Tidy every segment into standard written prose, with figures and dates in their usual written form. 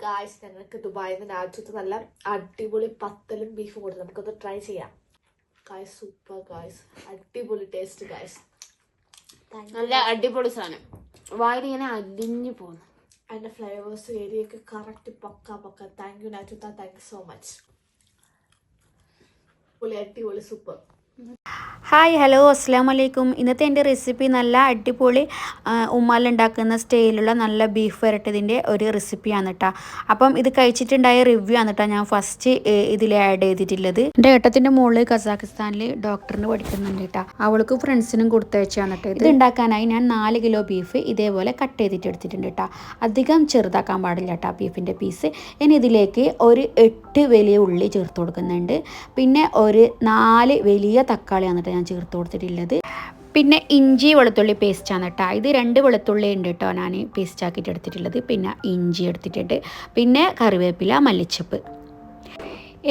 Guys, ഞങ്ങൾക്ക് ദുബായിൽ നിന്ന് രാജ്യത്ത് നല്ല അടിപൊളി പത്തലും ബീഫും കൊടുത്തു. നമുക്കൊന്ന് ട്രൈ ചെയ്യാം. ഗായ്സ്, സൂപ്പർ ഗായ്സ്, അടിപൊളി ടേസ്റ്റ് ഗായ്സ്. നല്ല അടിപൊളി സാധനം, വായിലിങ്ങനെ അലിഞ്ഞു പോകുന്നു. അതിൻ്റെ ഫ്ലേവേഴ്സ് ഏരിയയൊക്കെ കറക്റ്റ് പക്ക. താങ്ക് യു നാച്ചുത്ത, താങ്ക് യു സോ മച്ച്. അടിപൊളി സൂപ്പർ. ഹായ് ഹലോ അസ്സാം വലൈക്കും. ഇന്നത്തെ എൻ്റെ റെസിപ്പി നല്ല അടിപൊളി ഉമ്മാലുണ്ടാക്കുന്ന സ്റ്റൈലുള്ള നല്ല ബീഫ് വരട്ടതിൻ്റെ ഒരു റെസിപ്പിയാണ് കേട്ടോ. അപ്പം ഇത് കഴിച്ചിട്ടുണ്ടായ റിവ്യൂ ആണ് കേട്ടോ ഞാൻ ഫസ്റ്റ് ഇതിൽ ആഡ് ചെയ്തിട്ടുള്ളത്. എൻ്റെ ഏട്ടത്തിൻ്റെ മോള് കസാഖിസ്ഥാനിൽ ഡോക്ടറിന് പഠിക്കുന്നുണ്ട് കേട്ടോ. അവൾക്ക് ഫ്രണ്ട്സിനും കൊടുത്തയച്ചാണ് കേട്ടോ. ഇത് ഉണ്ടാക്കാനായി ഞാൻ 4 കിലോ ബീഫ് ഇതേപോലെ കട്ട് ചെയ്തിട്ട് എടുത്തിട്ടുണ്ട് കേട്ടോ. അധികം ചെറുതാക്കാൻ പാടില്ല കേട്ടോ ബീഫിൻ്റെ പീസ്. ഇനി ഇതിലേക്ക് ഒരു 8 വലിയ ഉള്ളി ചേർത്ത് കൊടുക്കുന്നുണ്ട്. പിന്നെ ഒരു 4 വലിയ തക്കാളിയാണ് കേട്ടോ ഞാൻ ചേർത്ത് കൊടുത്തിട്ടുള്ളത്. പിന്നെ ഇഞ്ചി വെളുത്തുള്ളി പേസ്റ്റാണ് കേട്ടോ. ഇത് 2 വെളുത്തുള്ളി ഉണ്ട് കേട്ടോ ഞാൻ പേസ്റ്റ് ആക്കിയിട്ട് എടുത്തിട്ടുള്ളത്. പിന്നെ ഇഞ്ചി എടുത്തിട്ടുണ്ട്. പിന്നെ കറിവേപ്പില, മല്ലിച്ചപ്പ്.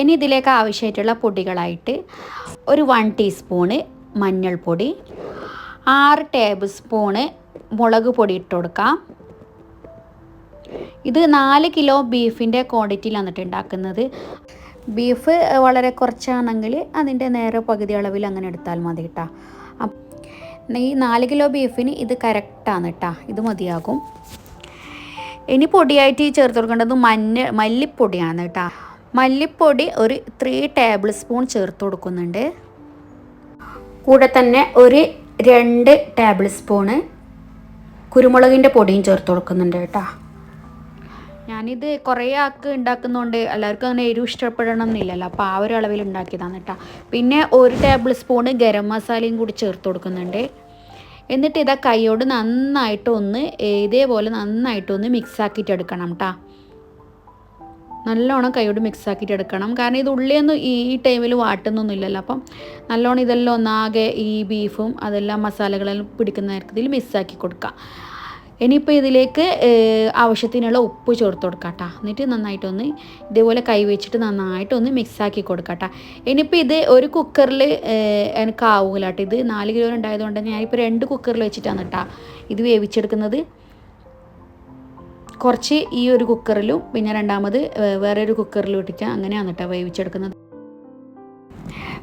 ഇനി ഇതിലേക്ക് ആവശ്യമായിട്ടുള്ള പൊടികളായിട്ട് ഒരു 1 ടീസ്പൂണ് മഞ്ഞൾപ്പൊടി, 6 ടേബിൾ സ്പൂണ് മുളക് പൊടി ഇട്ട് കൊടുക്കാം. ഇത് 4 കിലോ ബീഫിൻ്റെ ക്വാണ്ടിറ്റിയിലാണ് കേട്ടോ ഉണ്ടാക്കുന്നത്. ബീഫ് വളരെ കുറച്ചാണെങ്കിൽ അതിൻ്റെ നേരെ പകുതി അളവിൽ അങ്ങനെ എടുത്താൽ മതി കേട്ടോ. ഈ 4 കിലോ ബീഫിന് ഇത് കറക്റ്റാണ് കേട്ടോ, ഇത് മതിയാകും. ഇനി പൊടിയായിട്ട് ചേർത്ത് കൊടുക്കേണ്ടത് മല്ലിപ്പൊടിയാണ് കേട്ടോ. മല്ലിപ്പൊടി ഒരു 3 ടേബിൾ സ്പൂൺ ചേർത്ത് കൊടുക്കുന്നുണ്ട്. കൂടെ തന്നെ ഒരു 2 ടേബിൾ സ്പൂണ് കുരുമുളകിൻ്റെ പൊടിയും ചേർത്ത് കൊടുക്കുന്നുണ്ട് കേട്ടോ. ഞാനിത് കുറേ ആൾക്ക് ഉണ്ടാക്കുന്നതുകൊണ്ട് എല്ലാവർക്കും അങ്ങനെ എരിവ് ഇഷ്ടപ്പെടണം എന്നില്ലല്ലോ, അപ്പോൾ ആ ഒരു അളവിൽ ഉണ്ടാക്കിയതാണ് കേട്ടോ. പിന്നെ 1 ടേബിൾ സ്പൂണ് ഗരം മസാലയും കൂടി ചേർത്ത് കൊടുക്കുന്നുണ്ട്. എന്നിട്ട് ഇതാ കൈയോട് ഇതേപോലെ നന്നായിട്ടൊന്ന് മിക്സ് ആക്കിയിട്ട് എടുക്കണം കേട്ടോ. നല്ലോണം കൈയോട് മിക്സ് ആക്കിയിട്ട് എടുക്കണം. കാരണം ഇത് ഉള്ളിയൊന്നും ഈ ടൈമിൽ വാട്ടുന്നൊന്നുമില്ലല്ലോ. അപ്പം നല്ലോണം ഇതെല്ലാം ഒന്നാകെ ഈ ബീഫും അതെല്ലാം മസാലകളെല്ലാം പിടിക്കുന്ന ഇതിൽ മിക്സാക്കി കൊടുക്കാം. ഇനിയിപ്പോൾ ഇതിലേക്ക് ആവശ്യത്തിനുള്ള ഉപ്പ് ചേർത്ത് കൊടുക്കാം കേട്ടോ. എന്നിട്ട് നന്നായിട്ടൊന്ന് ഇതേപോലെ കൈ വെച്ചിട്ട് നന്നായിട്ടൊന്ന് മിക്സാക്കി കൊടുക്കാം കേട്ടോ. ഇനിയിപ്പോൾ ഇത് ഒരു കുക്കറിൽ എനിക്ക് ആവില്ല കേട്ടോ. ഇത് 4 കിലോ ഉണ്ടായതുകൊണ്ട് ഞാനിപ്പോൾ 2 കുക്കറിൽ വെച്ചിട്ടാണ് കേട്ടോ ഇത് വേവിച്ചെടുക്കുന്നത്. കുറച്ച് ഈ ഒരു കുക്കറിലും പിന്നെ രണ്ടാമത് വേറൊരു കുക്കറിലും ഇട്ടിട്ട് അങ്ങനെയാണ് കേട്ടോ വേവിച്ചെടുക്കുന്നത്.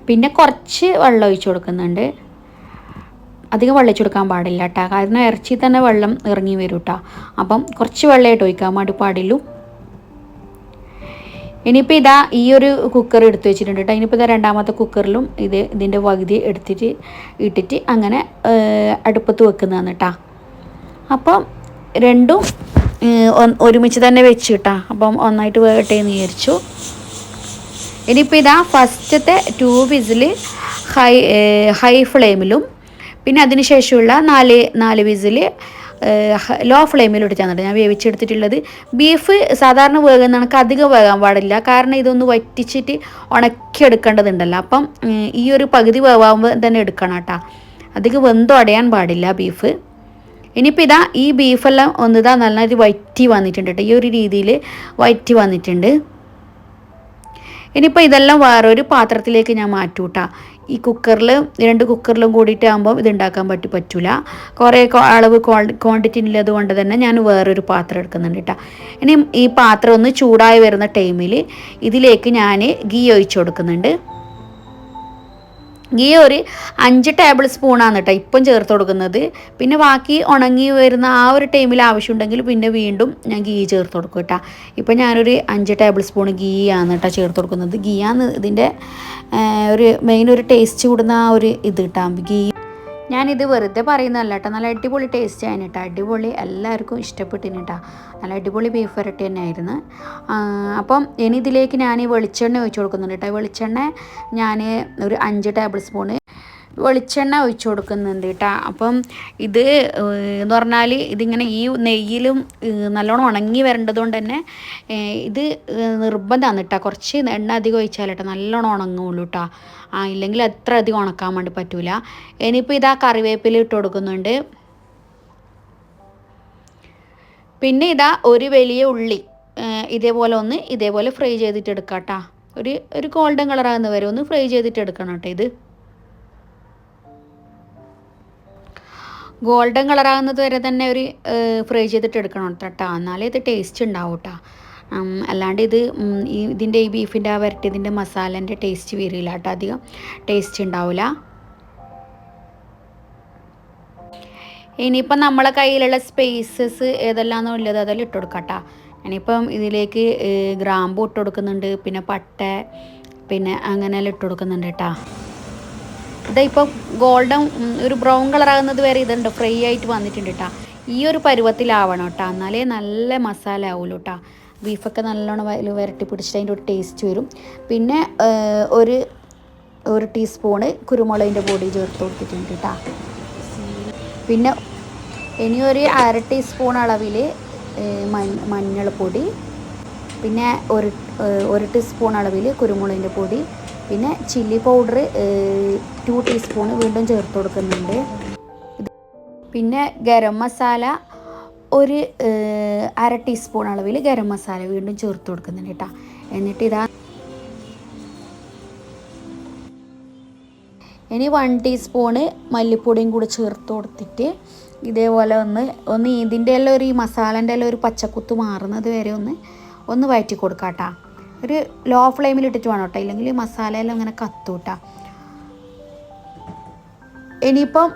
പിന്നെ കുറച്ച് വെള്ളം ഒഴിച്ച് കൊടുക്കുന്നുണ്ട്. അധികം വെള്ളം ഒഴിച്ചെടുക്കാൻ പാടില്ല കേട്ടോ, കാരണം ഇറച്ചി തന്നെ വെള്ളം ഇറങ്ങി വരും കേട്ടോ. അപ്പം കുറച്ച് വെള്ളമായിട്ട് ഒഴിക്കാൻ വേണ്ടി പാടുള്ളൂ. ഇനിയിപ്പോൾ ഇതാ ഈ ഒരു കുക്കർ എടുത്ത് വെച്ചിട്ടുണ്ട് കേട്ടോ. ഇനിയിപ്പോൾ ഇതാ രണ്ടാമത്തെ കുക്കറിലും ഇതിൻ്റെ പകുതി ഇട്ടിട്ട് അങ്ങനെ അടുപ്പത്ത് വെക്കുന്നതാണ് കേട്ടോ. അപ്പം രണ്ടും ഒരുമിച്ച് തന്നെ വെച്ച് കേട്ടോ. അപ്പം ഒന്നായിട്ട് വേകട്ടെ എന്ന് വിചാരിച്ചു. ഇനിയിപ്പോൾ ഇതാ ഫസ്റ്റത്തെ 2 വിസിൽ ഹൈ ഫ്ലെയിമിലും പിന്നെ അതിന് ശേഷമുള്ള 4 വിസിൽ ലോ ഫ്ലെയിമിൽ ഇട്ടിട്ടാണ് ഞാൻ വേവിച്ചെടുത്തിട്ടുള്ളത്. ബീഫ് സാധാരണ വേകുന്ന കണക്ക് അധികം വേകാൻ പാടില്ല, കാരണം ഇതൊന്ന് വറ്റിച്ചിട്ട് ഉണക്കിയെടുക്കേണ്ടതുണ്ടല്ലോ. അപ്പം ഈ ഒരു പകുതി വേവാകുമ്പോൾ തന്നെ എടുക്കണം കേട്ടോ, അധികം വെന്തടയാൻ പാടില്ല ബീഫ്. ഇനിയിപ്പോൾ ഇതാ ഈ ബീഫെല്ലാം നന്നായിട്ട് വറ്റി വന്നിട്ടുണ്ട് കേട്ടോ. ഈ ഒരു രീതിയിൽ വറ്റി വന്നിട്ടുണ്ട്. ഇനിയിപ്പോൾ ഇതെല്ലാം വേറൊരു പാത്രത്തിലേക്ക് ഞാൻ മാറ്റും കേട്ടോ. ഈ കുക്കറിൽ 2 കുക്കറിലും കൂടിയിട്ട് ആകുമ്പോൾ ഇത് ഉണ്ടാക്കാൻ പറ്റില്ല. കുറേ അളവ് ക്വാണ്ടിറ്റി ഉള്ളത് കൊണ്ട് തന്നെ ഞാൻ വേറൊരു പാത്രം എടുക്കുന്നുണ്ട് കേട്ടോ. ഇനി ഈ പാത്രം ഒന്ന് ചൂടായി വരുന്ന ടൈമിൽ ഇതിലേക്ക് ഞാൻ ഗീ ഒഴിച്ച് കൊടുക്കുന്നുണ്ട്. ഗീ ഒരു 5 ടേബിൾ സ്പൂണാണ് കേട്ടോ ഇപ്പം ചേർത്ത് കൊടുക്കുന്നത്. പിന്നെ ബാക്കി ഉണങ്ങി വരുന്ന ആ ഒരു ടൈമിൽ ആവശ്യമുണ്ടെങ്കിൽ പിന്നെ വീണ്ടും ഞാൻ ഗീ ചേർത്ത് കൊടുക്കും കേട്ടോ. ഇപ്പം ഞാനൊരു 5 ടേബിൾ സ്പൂൺ ഗീ ആണ് കേട്ടോ ചേർത്ത് കൊടുക്കുന്നത്. ഗീയാണ് ഇതിൻ്റെ ഒരു മെയിൻ ഒരു ടേസ്റ്റ് കൂടുന്ന ആ ഒരു ഇത് കിട്ടാം ഗീ. ഞാനിത് വെറുതെ പറയുന്നതല്ല കേട്ടോ, നല്ല അടിപൊളി ടേസ്റ്റ് ആയിരുന്നു കേട്ടോ. അടിപൊളി, എല്ലാവർക്കും ഇഷ്ടപ്പെട്ടിന് കേട്ടോ. നല്ല അടിപൊളി ബീഫ് വരട്ടി തന്നെ ആയിരുന്നു. അപ്പം ഇനി ഇതിലേക്ക് ഞാൻ വെളിച്ചെണ്ണ ഒഴിച്ച് കൊടുക്കുന്നുണ്ട് കേട്ടോ. വെളിച്ചെണ്ണ ഞാൻ ഒരു 5 ടേബിൾ സ്പൂണ് വെളിച്ചെണ്ണ ഒഴിച്ച് കൊടുക്കുന്നുണ്ട് കേട്ടോ. അപ്പം ഇത് എന്ന് പറഞ്ഞാൽ ഇതിങ്ങനെ ഈ നെയ്യിലും നല്ലോണം ഉണങ്ങി വരേണ്ടത് കൊണ്ട് തന്നെ ഇത് നിർബന്ധമാണ് കേട്ടോ. കുറച്ച് എണ്ണ അധികം ഒഴിച്ചാൽ കേട്ടോ നല്ലോണം ഉണങ്ങുള്ളൂ കേട്ടോ. ഇല്ലെങ്കിൽ അത്ര അധികം ഉണക്കാൻ വേണ്ടി പറ്റൂല. ഇനിയിപ്പോൾ ഇതാ കറിവേപ്പില ഇട്ട് കൊടുക്കുന്നുണ്ട്. പിന്നെ ഇതാ ഒരു വലിയ ഉള്ളി ഇതേപോലെ ഫ്രൈ ചെയ്തിട്ട് എടുക്കാം കേട്ടോ. ഒരു ഗോൾഡൻ കളറാകുന്ന വരെ ഒന്ന് ഫ്രൈ ചെയ്തിട്ട് എടുക്കണം കേട്ടോ. ഇത് ഗോൾഡൻ കളറാകുന്നത് വരെ തന്നെ ഒരു ഫ്രൈ ചെയ്തിട്ട് എടുക്കണം കേട്ടോ, എന്നാലേ ഇത് ടേസ്റ്റ് ഉണ്ടാവും കേട്ടോ. അല്ലാണ്ട് ഇത് ഇതിൻ്റെ ഈ ബീഫിൻ്റെ ആ വരട്ടിയതിൻ്റെ മസാലേൻ്റെ ടേസ്റ്റ് വരില്ല കേട്ടോ, അധികം ടേസ്റ്റ് ഉണ്ടാവില്ല. ഇനിയിപ്പം നമ്മളെ കയ്യിലുള്ള സ്പൈസസ് ഏതെല്ലാമെന്നോ ഉള്ളത് അതെല്ലാം ഇട്ട് കൊടുക്കാം കേട്ടോ. ഞാനിപ്പം ഇതിലേക്ക് ഗ്രാമ്പൂ ഇട്ട് കൊടുക്കുന്നുണ്ട്, പിന്നെ പട്ട, പിന്നെ അങ്ങനെയെല്ലാം ഇട്ട് കൊടുക്കുന്നുണ്ട് കേട്ടോ. ഇതിപ്പം ഗോൾഡൻ ഒരു ബ്രൗൺ കളറാകുന്നത് വരെ ഇതുണ്ട് ഫ്രൈ ആയിട്ട് വന്നിട്ടുണ്ട് കേട്ടോ. ഈ ഒരു പരുവത്തിലാവണം കേട്ടോ, എന്നാലേ നല്ല മസാല ആവുള്ളൂ കേട്ടോ. ബീഫൊക്കെ നല്ലോണം വരട്ടി പിടിച്ചിട്ട് അതിൻ്റെ ഒരു ടേസ്റ്റ് വരും. പിന്നെ ഒരു ടീസ്പൂണ് കുരുമുളകിൻ്റെ പൊടി ചേർത്ത് കൊടുത്തിട്ടുണ്ട് കേട്ടോ. പിന്നെ ഇനി ഒരു 1/2 ടീസ്പൂൺ അളവിൽ മഞ്ഞൾപ്പൊടി, പിന്നെ ഒരു ടീസ്പൂൺ അളവിൽ കുരുമുളകിൻ്റെ പൊടി, പിന്നെ ചില്ലി പൗഡർ 2 ടീസ്പൂൺ വീണ്ടും ചേർത്ത് കൊടുക്കുന്നുണ്ട്. പിന്നെ ഗരം മസാല ഒരു 1/2 ടീസ്പൂൺ അളവിൽ ഗരം മസാല വീണ്ടും ചേർത്ത് കൊടുക്കുന്നുണ്ട് കേട്ടോ. എന്നിട്ട് ഇനി 1 ടീസ്പൂണ് മല്ലിപ്പൊടിയും കൂടി ചേർത്ത് കൊടുത്തിട്ട് ഇതേപോലെ ഒന്ന് ഇതിൻ്റെ എല്ലാം ഈ മസാലേൻ്റെ എല്ലാം ഒരു പച്ചക്കുത്ത് മാറുന്നത് വരെ ഒന്ന് വഴറ്റി കൊടുക്കാം കേട്ടോ. ഒരു ലോ ഫ്ലെയിമിൽ ഇട്ടിട്ട് വേണം കേട്ടോ, ഇല്ലെങ്കിൽ മസാലയെല്ലാം ഇങ്ങനെ കത്തൂട്ടാ. ഇനിയിപ്പം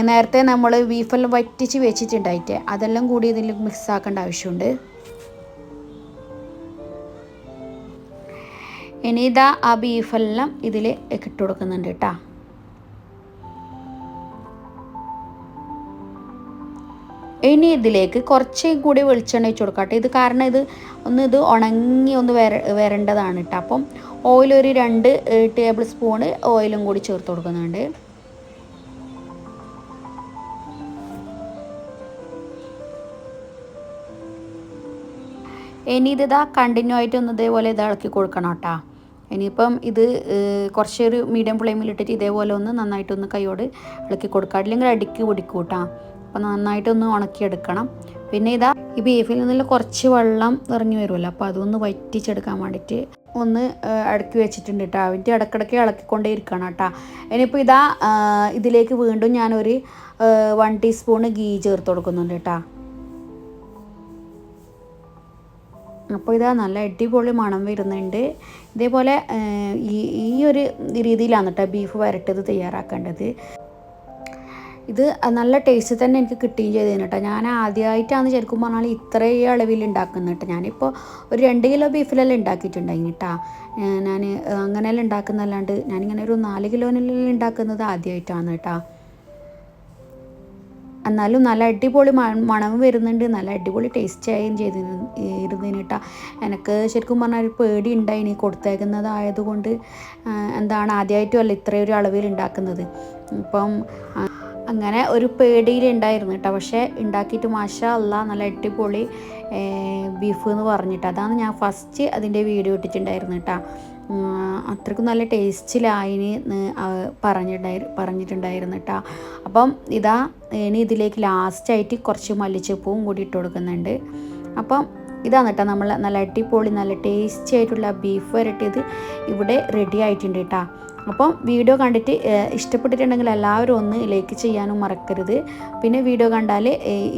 നേരത്തെ നമ്മൾ ബീഫെല്ലാം വറ്റിച്ച് വെച്ചിട്ടുണ്ടായിട്ട് അതെല്ലാം കൂടി ഇതിൽ മിക്സ് ആക്കേണ്ട ആവശ്യമുണ്ട്. ഇനി ആ ബീഫെല്ലാം ഇതിൽ ഇട്ട് കൊടുക്കുന്നുണ്ട് കേട്ടോ. ഇനി ഇതിലേക്ക് കുറച്ചും കൂടി വെളിച്ചെണ്ണ ഒഴിച്ച് കൊടുക്കട്ടെ. ഇത് കാരണം ഇത് ഉണങ്ങി വരേണ്ടതാണ് കേട്ടോ. അപ്പം ഓയിൽ ഒരു 2 ടേബിൾ സ്പൂണ് ഓയിലും കൂടി ചേർത്ത് കൊടുക്കുന്നുണ്ട്. ഇനി ഇത് കണ്ടിന്യൂ ആയിട്ട് ഇതേപോലെ ഇളക്കി കൊടുക്കണം കേട്ടോ. ഇനിയിപ്പം ഇത് കുറച്ചൊരു മീഡിയം ഫ്ലെയിമിലിട്ടിട്ട് ഇതേപോലെ നന്നായിട്ടൊന്ന് കൈയോട് ഇളക്കി കൊടുക്കുക, അല്ലെങ്കിൽ അടിക്ക് പിടിക്കും കേട്ടോ. അപ്പോൾ നന്നായിട്ടൊന്ന് ഉണക്കിയെടുക്കണം. പിന്നെ ഈ ബീഫിൽ നിന്നുള്ള കുറച്ച് വെള്ളം ഇറങ്ങി വരുമല്ലോ, അപ്പോൾ അതൊന്ന് വറ്റിച്ചെടുക്കാൻ വേണ്ടിയിട്ട് അടുക്കി വെച്ചിട്ടുണ്ട് കേട്ടോ. അതിൻ്റെ ഇടയ്ക്കിടയ്ക്ക് ഇളക്കിക്കൊണ്ടേ ഇരിക്കണം കേട്ടോ. ഇനിയിപ്പോൾ ഇതിലേക്ക് വീണ്ടും ഞാനൊരു 1 ടീസ്പൂണ് ഗീ ചേർത്ത് കൊടുക്കുന്നുണ്ട് കേട്ടോ. അപ്പോൾ നല്ല അടിപൊളി മണം വരുന്നുണ്ട്. ഇതേപോലെ ഈ ഒരു രീതിയിലാണ് കേട്ടോ ബീഫ് വരട്ടത് തയ്യാറാക്കേണ്ടത്. ഇത് നല്ല ടേസ്റ്റ് തന്നെ എനിക്ക് കിട്ടുകയും ചെയ്തതിന് കേട്ടോ. ഞാൻ ആദ്യമായിട്ടാണ് ശരിക്കും പറഞ്ഞാൽ ഇത്രയും അളവിൽ ഉണ്ടാക്കുന്നത് കേട്ടോ. ഞാനിപ്പോൾ ഒരു 2 കിലോ ബീഫിലെല്ലാം ഉണ്ടാക്കിയിട്ടുണ്ടായിന് കേട്ടോ. ഞാൻ അങ്ങനെയെല്ലാം ഉണ്ടാക്കുന്നതല്ലാണ്ട് ഞാനിങ്ങനെ ഒരു 4 കിലോനെല്ലാം ഉണ്ടാക്കുന്നത് ആദ്യമായിട്ടാണ് കേട്ടോ. എന്നാലും നല്ല അടിപൊളി മണം വരുന്നുണ്ട്, നല്ല അടിപൊളി ടേസ്റ്റ് ആയും ഇരുന്നതിന് കേട്ടോ. എനിക്ക് ശരിക്കും പറഞ്ഞാൽ ഒരു പേടി ഉണ്ടായിന് കൊടുത്തേക്കുന്നതായതുകൊണ്ട്. ആദ്യമായിട്ടും അല്ല ഇത്രയൊരു അളവിൽ ഉണ്ടാക്കുന്നത്. അപ്പം അങ്ങനെ ഒരു പേടിയിലുണ്ടായിരുന്നു കേട്ടോ. പക്ഷേ ഉണ്ടാക്കിയിട്ട് മാഷാ അല്ലാ നല്ല അടിപൊളി ബീഫ് എന്ന് പറഞ്ഞിട്ട് അതാണ് ഞാൻ ഫസ്റ്റ് അതിൻ്റെ വീഡിയോ ഇട്ടിട്ടുണ്ടായിരുന്നു കേട്ടോ. അത്രയ്ക്കും നല്ല ടേസ്റ്റിലായിന് പറഞ്ഞിട്ടുണ്ടായിരുന്നു കേട്ടോ. അപ്പം ഇനി ഇതിലേക്ക് ലാസ്റ്റായിട്ട് കുറച്ച് മല്ലിച്ചപ്പൂവും കൂടി ഇട്ട് കൊടുക്കുന്നുണ്ട്. അപ്പം ഇതാണ് കേട്ടോ നമ്മൾ നല്ല അടിപൊളി നല്ല ടേസ്റ്റി ആയിട്ടുള്ള ബീഫ് വരട്ടിയത് ഇവിടെ റെഡി ആയിട്ടുണ്ട് കേട്ടോ. അപ്പം വീഡിയോ കണ്ടിട്ട് ഇഷ്ടപ്പെട്ടിട്ടുണ്ടെങ്കിൽ എല്ലാവരും ഒന്ന് ലൈക്ക് ചെയ്യാനും മറക്കരുത്. പിന്നെ വീഡിയോ കണ്ടാൽ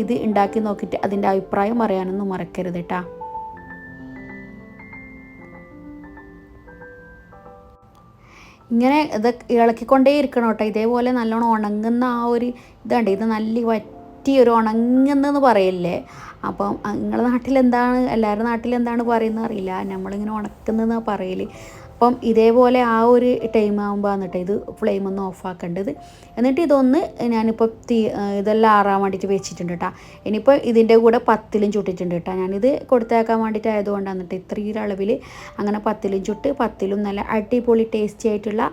ഇത് ഉണ്ടാക്കി നോക്കിയിട്ട് അതിൻ്റെ അഭിപ്രായം പറയാനൊന്നും മറക്കരുത് കേട്ടോ. ഇങ്ങനെ ഇളക്കിക്കൊണ്ടേ ഇരിക്കണം കേട്ടോ. ഇതേപോലെ നല്ലോണം ഉണങ്ങുന്ന ആ ഒരു ഇത് നല്ല വറ്റിയൊരു ഉണങ്ങുന്നെന്ന് പറയല്ലേ. അപ്പം നിങ്ങളുടെ നാട്ടിലെന്താണ്, എല്ലാവരുടെ നാട്ടിലെന്താണ് പറയുന്നത് അറിയില്ല, നമ്മളിങ്ങനെ ഉണക്കുന്നതെന്നാണ് പറയൽ. അപ്പം ഇതേപോലെ ആ ഒരു ടൈം ആകുമ്പോൾ എന്നിട്ട് ഇത് ഫ്ലെയിം ഒന്ന് ഓഫാക്കേണ്ടത്. എന്നിട്ട് ഞാനിപ്പോൾ ഇതെല്ലാം ആറാൻ വേണ്ടിയിട്ട് വെച്ചിട്ടുണ്ട് കേട്ടോ. ഇനിയിപ്പോൾ ഇതിൻ്റെ കൂടെ പത്തിലും ചുട്ടിട്ടുണ്ട് കേട്ടോ. ഞാനിത് കൊടുത്തേക്കാൻ വേണ്ടിയിട്ട് ആയതുകൊണ്ടാണ് കേട്ടോ ഇത്രയും അളവിൽ അങ്ങനെ പത്തിലും ചുട്ട് പത്തിലും നല്ല അടിപൊളി ടേസ്റ്റി ആയിട്ടുള്ള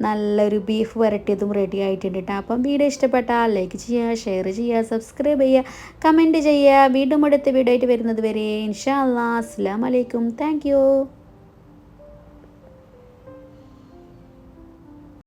നല്ലൊരു ബീഫ് വരട്ടിയതും റെഡി ആയിട്ടുണ്ട് കേട്ടോ. അപ്പം വീഡിയോ ഇഷ്ടപ്പെട്ടാൽ ലൈക്ക് ചെയ്യുക, ഷെയർ ചെയ്യുക, സബ്സ്ക്രൈബ് ചെയ്യുക, കമൻറ്റ് ചെയ്യുക. വീണ്ടും അടുത്ത വീഡിയോ ആയിട്ട് വരുന്നത് വരെ ഇൻഷാ അല്ലാ. അസ്സലാമു അലൈക്കും. Thank you.